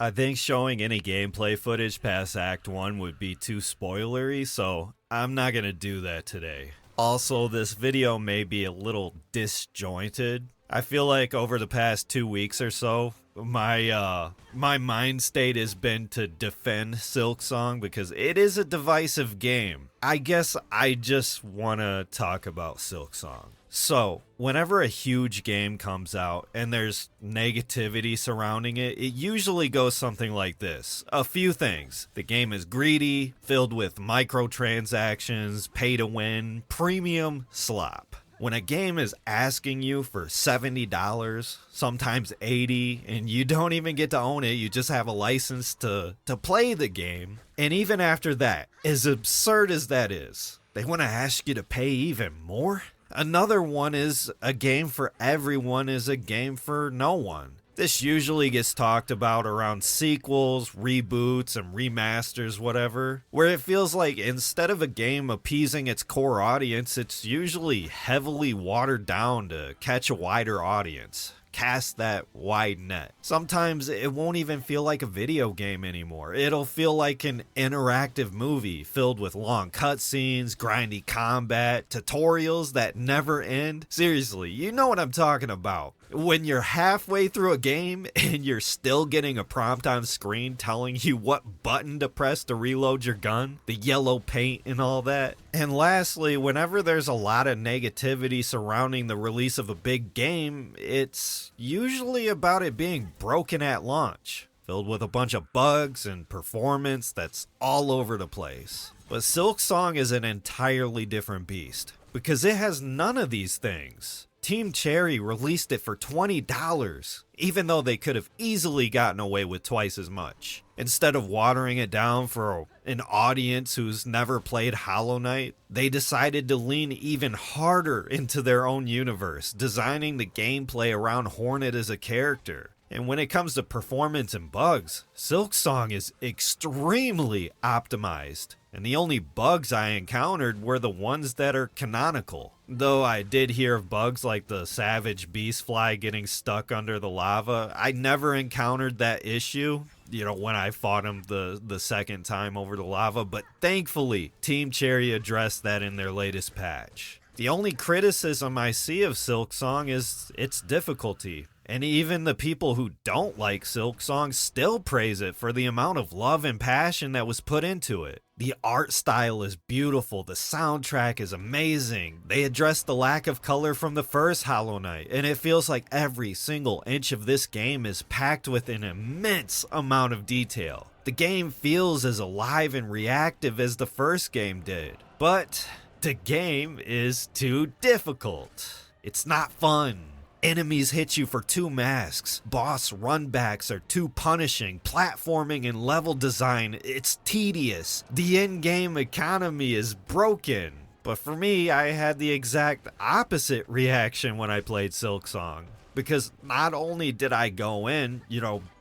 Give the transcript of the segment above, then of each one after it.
I think showing any gameplay footage past Act 1 would be too spoilery, so I'm not gonna do that today. Also, this video may be a little disjointed. I feel like over the past 2 weeks or so, my mind state has been to defend Silksong because it is a divisive game. I guess I just want to talk about Silksong. So, whenever a huge game comes out and there's negativity surrounding it, it usually goes something like this. A few things. The game is greedy, filled with microtransactions, pay to win, premium slop. When a game is asking you for $70, sometimes $80, and you don't even get to own it, you just have a license to play the game. And even after that, as absurd as that is, they want to ask you to pay even more? Another one is a game for everyone is a game for no one. This usually gets talked about around sequels, reboots, and remasters, whatever, where it feels like instead of a game appeasing its core audience, it's usually heavily watered down to catch a wider audience. Cast that wide net. Sometimes it won't even feel like a video game anymore. It'll feel like an interactive movie filled with long cutscenes, grindy combat, tutorials that never end. Seriously, you know what I'm talking about. When you're halfway through a game and you're still getting a prompt on screen telling you what button to press to reload your gun, the yellow paint and all that. And lastly, whenever there's a lot of negativity surrounding the release of a big game, it's usually about it being broken at launch, filled with a bunch of bugs and performance that's all over the place. But Silksong is an entirely different beast, because it has none of these things. Team Cherry released it for $20, even though they could have easily gotten away with twice as much. Instead of watering it down for an audience who's never played Hollow Knight, they decided to lean even harder into their own universe, designing the gameplay around Hornet as a character. And when it comes to performance and bugs, Silksong is extremely optimized. And the only bugs I encountered were the ones that are canonical. Though I did hear of bugs like the savage beast fly getting stuck under the lava, I never encountered that issue, when I fought him the second time over the lava. But thankfully, Team Cherry addressed that in their latest patch. The only criticism I see of Silksong is its difficulty. And even the people who don't like Silksong still praise it for the amount of love and passion that was put into it. The art style is beautiful, the soundtrack is amazing. They addressed the lack of color from the first Hollow Knight, and it feels like every single inch of this game is packed with an immense amount of detail. The game feels as alive and reactive as the first game did. But the game is too difficult. It's not fun. Enemies hit you for 2 masks. Boss runbacks are too punishing. Platforming and level design, it's tedious. The in-game economy is broken. But for me, I had the exact opposite reaction when I played Silksong. Because not only did I go in,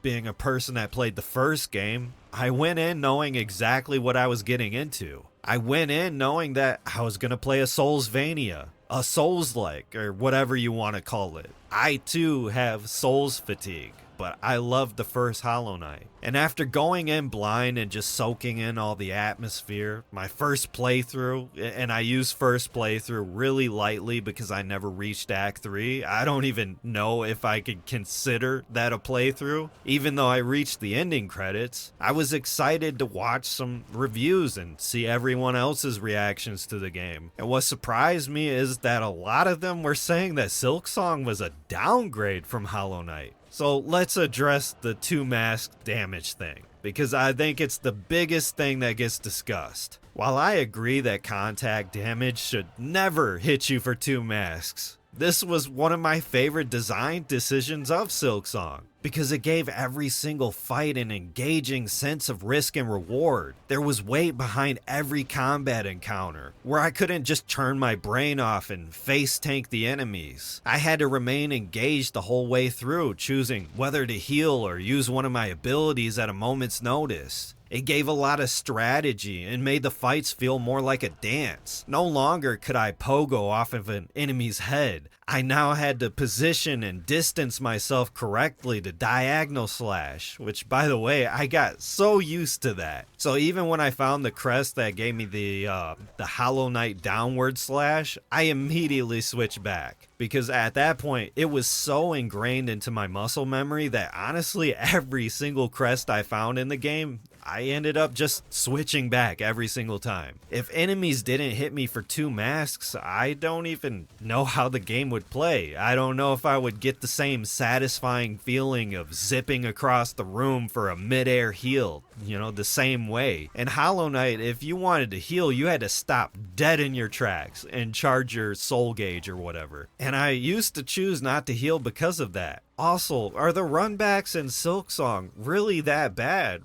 being a person that played the first game, I went in knowing exactly what I was getting into. I went in knowing that I was going to play a Soulsvania, a Souls-like, or whatever you want to call it. I too have Souls fatigue, but I loved the first Hollow Knight. And after going in blind and just soaking in all the atmosphere, my first playthrough, and I use first playthrough really lightly because I never reached Act 3. I don't even know if I could consider that a playthrough. Even though I reached the ending credits, I was excited to watch some reviews and see everyone else's reactions to the game. And what surprised me is that a lot of them were saying that Silksong was a downgrade from Hollow Knight. So let's address the 2 mask damage thing, because I think it's the biggest thing that gets discussed. While I agree that contact damage should never hit you for 2 masks, this was one of my favorite design decisions of Silksong, because it gave every single fight an engaging sense of risk and reward. There was weight behind every combat encounter, where I couldn't just turn my brain off and face tank the enemies. I had to remain engaged the whole way through, choosing whether to heal or use one of my abilities at a moment's notice. It gave a lot of strategy and made the fights feel more like a dance. No longer could I pogo off of an enemy's head. I now had to position and distance myself correctly to diagonal slash, which, by the way, I got so used to that. So even when I found the crest that gave me the Hollow Knight downward slash, I immediately switched back. Because at that point, it was so ingrained into my muscle memory that honestly, every single crest I found in the game, I ended up just switching back every single time. If enemies didn't hit me for 2 masks, I don't even know how the game would play. I don't know if I would get the same satisfying feeling of zipping across the room for a mid-air heal, the same way. In Hollow Knight, if you wanted to heal, you had to stop dead in your tracks and charge your soul gauge or whatever. And I used to choose not to heal because of that. Also, are the runbacks in Silksong really that bad?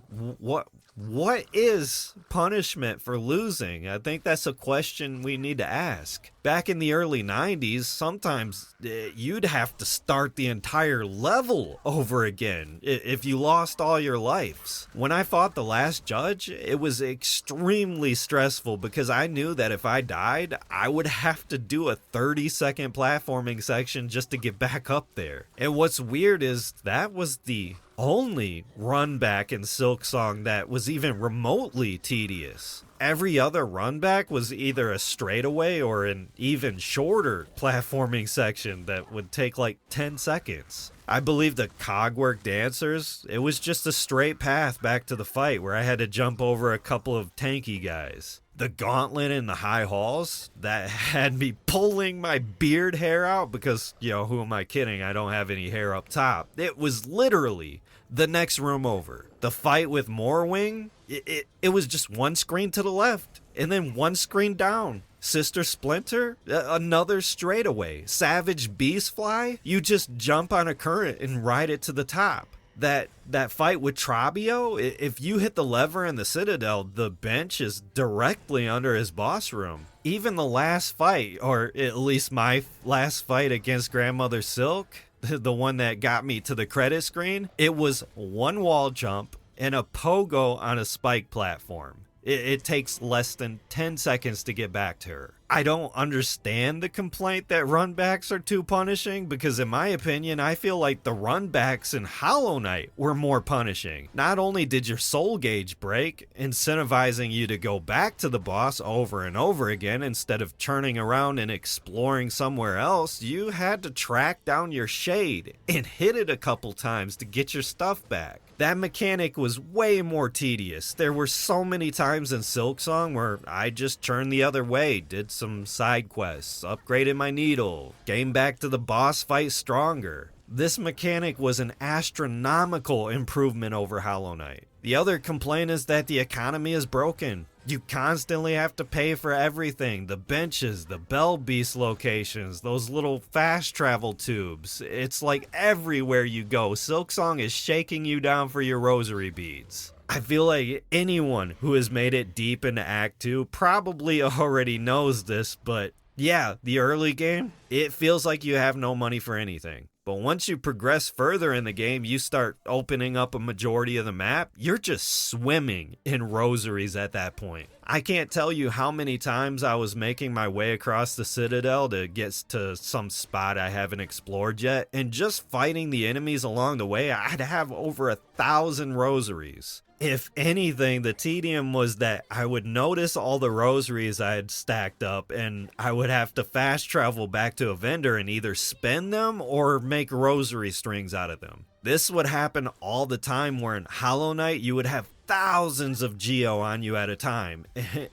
What is punishment for losing? I think that's a question we need to ask. Back in the early 90s, sometimes you'd have to start the entire level over again if you lost all your lives. When I fought the last judge, it was extremely stressful because I knew that if I died, I would have to do a 30-second platforming section just to get back up there. And what's weird is that was the only run back in Silksong that was even remotely tedious. Every other run back was either a straightaway or an even shorter platforming section that would take like 10 seconds. I believe the Cogwork Dancers, it was just a straight path back to the fight where I had to jump over a couple of tanky guys. The Gauntlet in the High Halls, that had me pulling my beard hair out because, who am I kidding? I don't have any hair up top. It was literally the next room over. The fight with Morwing, it was just one screen to the left and then one screen down. Sister Splinter, another straightaway. Savage Beastfly, you just jump on a current and ride it to the top. That fight with Trabio, if you hit the lever in the Citadel, the bench is directly under his boss room. Even the last fight, or at least my last fight against Grandmother Silk, the one that got me to the credit screen, it was one wall jump and a pogo on a spike platform. It takes less than 10 seconds to get back to her. I don't understand the complaint that runbacks are too punishing because in my opinion, I feel like the runbacks in Hollow Knight were more punishing. Not only did your soul gauge break, incentivizing you to go back to the boss over and over again instead of turning around and exploring somewhere else, you had to track down your shade and hit it a couple times to get your stuff back. That mechanic was way more tedious. There were so many times in Silksong where I just turned the other way, did some side quests, upgraded my needle, came back to the boss fight stronger. This mechanic was an astronomical improvement over Hollow Knight. The other complaint is that the economy is broken. You constantly have to pay for everything. The benches, the Bell Beast locations, those little fast travel tubes. It's like everywhere you go, Silksong is shaking you down for your rosary beads. I feel like anyone who has made it deep into Act 2 probably already knows this, but yeah, the early game, it feels like you have no money for anything. But once you progress further in the game, you start opening up a majority of the map. You're just swimming in rosaries at that point. I can't tell you how many times I was making my way across the Citadel to get to some spot I haven't explored yet, and just fighting the enemies along the way, I'd have over 1,000 rosaries. If anything, the tedium was that I would notice all the rosaries I had stacked up and I would have to fast travel back to a vendor and either spend them or make rosary strings out of them. This would happen all the time where in Hollow Knight you would have thousands of geo on you at a time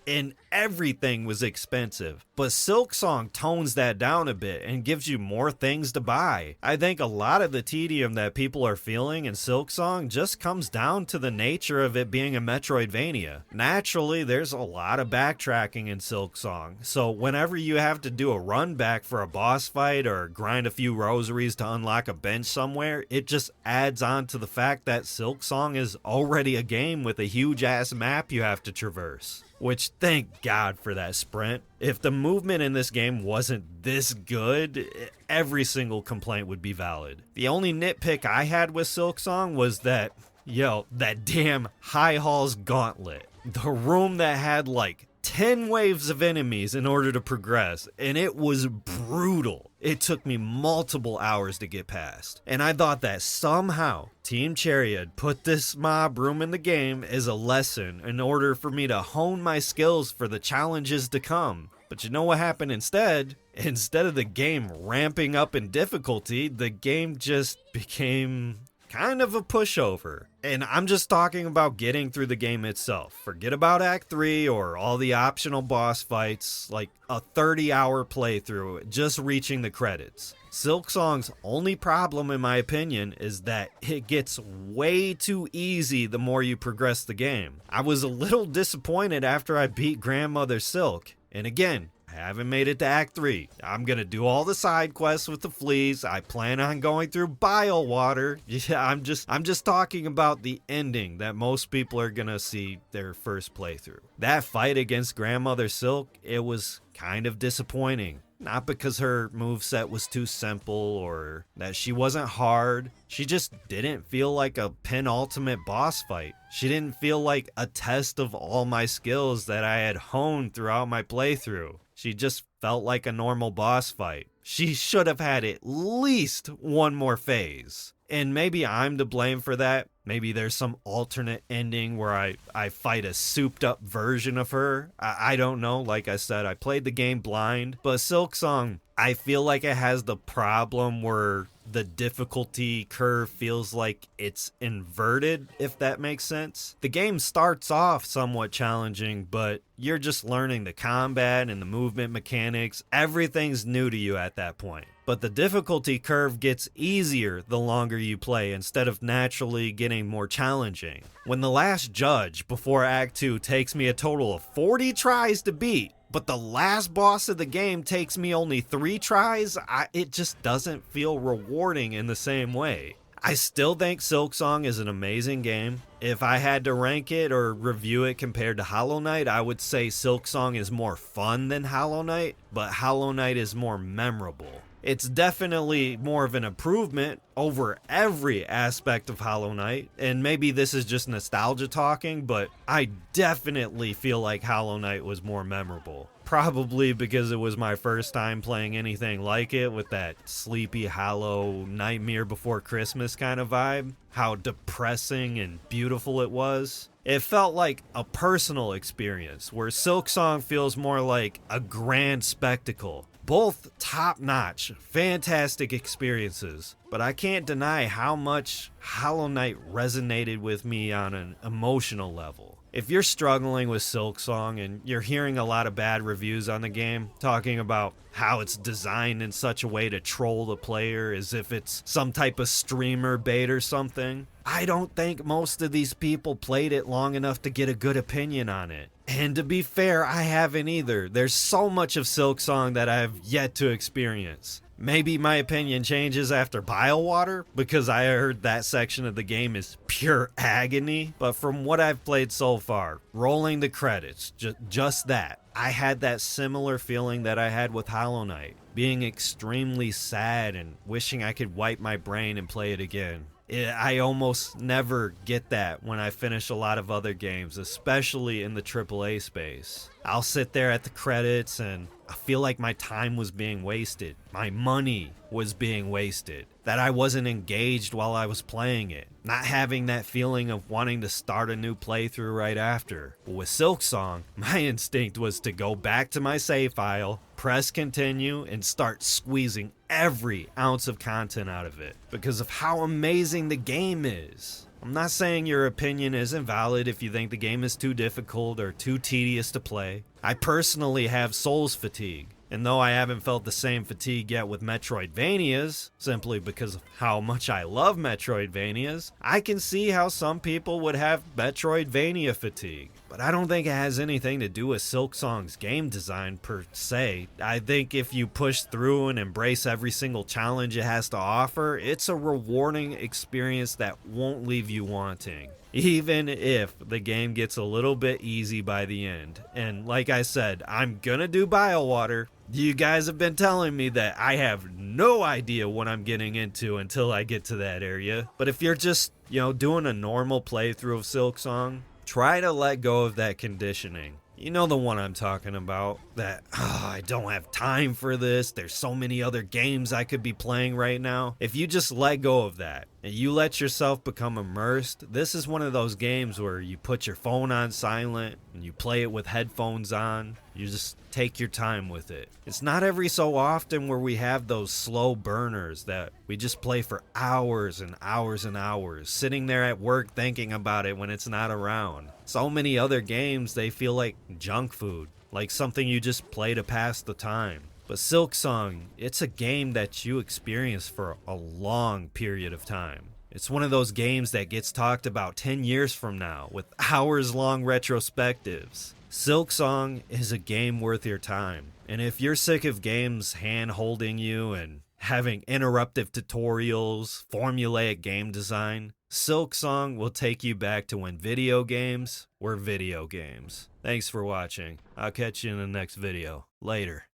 and everything was expensive. But Silksong tones that down a bit and gives you more things to buy. I think a lot of the tedium that people are feeling in Silksong just comes down to the nature of it being a metroidvania. Naturally, there's a lot of backtracking in Silksong, so whenever you have to do a run back for a boss fight or grind a few rosaries to unlock a bench somewhere, it just adds on to the fact that Silksong is already a game with a huge ass map you have to traverse. Which, thank God for that sprint. If the movement in this game wasn't this good, every single complaint would be valid. The only nitpick I had with Silksong was that Yo, that damn High Hall's Gauntlet. The room that had like 10 waves of enemies in order to progress, and it was brutal. It took me multiple hours to get past. And I thought that somehow Team Cherry had put this mob room in the game as a lesson in order for me to hone my skills for the challenges to come. But you know what happened instead? Instead of the game ramping up in difficulty, the game just became kind of a pushover. And I'm just talking about getting through the game itself. Forget about Act 3 or all the optional boss fights, like a 30-hour playthrough, just reaching the credits. Silksong's only problem, in my opinion, is that it gets way too easy the more you progress the game. I was a little disappointed after I beat Grandmother Silk. And again, I haven't made it to Act 3. I'm gonna do all the side quests with the fleas. I plan on going through Bile Water. Yeah, I'm just talking about the ending that most people are gonna see their first playthrough. That fight against Grandmother Silk, it was kind of disappointing. Not because her moveset was too simple or that she wasn't hard. She just didn't feel like a penultimate boss fight. She didn't feel like a test of all my skills that I had honed throughout my playthrough. She just felt like a normal boss fight. She should have had at least one more phase. And maybe I'm to blame for that. Maybe there's some alternate ending where I fight a souped up version of her. I don't know. Like I said, I played the game blind. But Silksong, I feel like it has the problem where the difficulty curve feels like it's inverted, if that makes sense. The game starts off somewhat challenging, but you're just learning the combat and the movement mechanics. Everything's new to you at that point. But the difficulty curve gets easier the longer you play instead of naturally getting more challenging. When the last judge before Act 2 takes me a total of 40 tries to beat, but the last boss of the game takes me only 3 tries, it just doesn't feel rewarding in the same way. I still think Silksong is an amazing game. If I had to rank it or review it compared to Hollow Knight, I would say Silksong is more fun than Hollow Knight, but Hollow Knight is more memorable. It's definitely more of an improvement over every aspect of Hollow Knight, and maybe this is just nostalgia talking, but I definitely feel like Hollow Knight was more memorable. Probably because it was my first time playing anything like it with that Sleepy Hollow Nightmare Before Christmas kind of vibe. How depressing and beautiful it was. It felt like a personal experience, where Silksong feels more like a grand spectacle. Both top-notch, fantastic experiences, but I can't deny how much Hollow Knight resonated with me on an emotional level. If you're struggling with Silksong and you're hearing a lot of bad reviews on the game, talking about how it's designed in such a way to troll the player as if it's some type of streamer bait or something, I don't think most of these people played it long enough to get a good opinion on it. And to be fair, I haven't either. There's so much of Silksong that I've yet to experience. Maybe my opinion changes after Bile Water, because I heard that section of the game is pure agony. But from what I've played so far, rolling the credits, just that, I had that similar feeling that I had with Hollow Knight, being extremely sad and wishing I could wipe my brain and play it again. I almost never get that when I finish a lot of other games, especially in the AAA space. I'll sit there at the credits and I feel like my time was being wasted. My money was being wasted. That I wasn't engaged while I was playing it. Not having that feeling of wanting to start a new playthrough right after. But with Silksong, my instinct was to go back to my save file, press continue, and start squeezing every ounce of content out of it because of how amazing the game is. I'm not saying your opinion isn't valid if you think the game is too difficult or too tedious to play. I personally have Souls fatigue, and though I haven't felt the same fatigue yet with Metroidvanias, simply because of how much I love Metroidvanias, I can see how some people would have Metroidvania fatigue. But I don't think it has anything to do with Silksong's game design per se. I think if you push through and embrace every single challenge it has to offer, it's a rewarding experience that won't leave you wanting. Even if the game gets a little bit easy by the end. And like I said, I'm gonna do Bile Water. You guys have been telling me that I have no idea what I'm getting into until I get to that area. But if you're just Doing a normal playthrough of Silksong, try to let go of that conditioning. You know the one I'm talking about, that, I don't have time for this, there's so many other games I could be playing right now. If you just let go of that, and you let yourself become immersed, this is one of those games where you put your phone on silent, and you play it with headphones on, you just take your time with it. It's not every so often where we have those slow burners that we just play for hours and hours and hours, sitting there at work thinking about it when it's not around. So many other games, they feel like junk food, like something you just play to pass the time. But Silksong, it's a game that you experience for a long period of time. It's one of those games that gets talked about 10 years from now with hours-long retrospectives. Silksong is a game worth your time. And if you're sick of games hand-holding you and having interruptive tutorials, formulaic game design, Silksong will take you back to when video games were video games. Thanks for watching. I'll catch you in the next video. Later.